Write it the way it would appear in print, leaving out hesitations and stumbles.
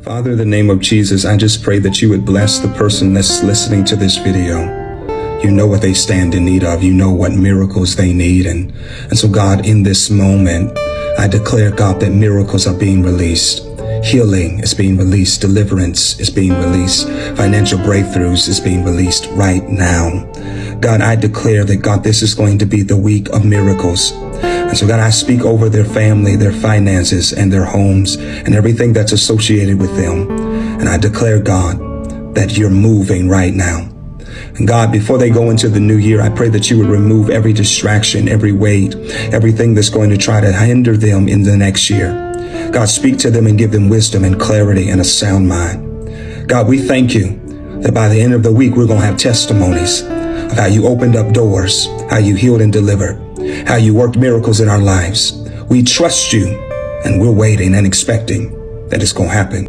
Father, in the name of Jesus, I just pray that you would bless the person that's listening to this video. You know what they stand in need of. You know what miracles they need. And so, God, in this moment, I declare, God, that miracles are being released. Healing is being released. Deliverance is being released. Financial breakthroughs is being released right now. God, I declare that, God, this is going to be the week of miracles. And so, God, I speak over their family, their finances, and their homes, and everything that's associated with them. And I declare, God, that you're moving right now. And God, before they go into the new year, I pray that you would remove every distraction, every weight, everything that's going to try to hinder them in the next year. God, speak to them and give them wisdom and clarity and a sound mind. God, we thank you that by the end of the week, we're going to have testimonies of how you opened up doors, how you healed and delivered, how you worked miracles in our lives. We trust you, and we're waiting and expecting that it's going to happen.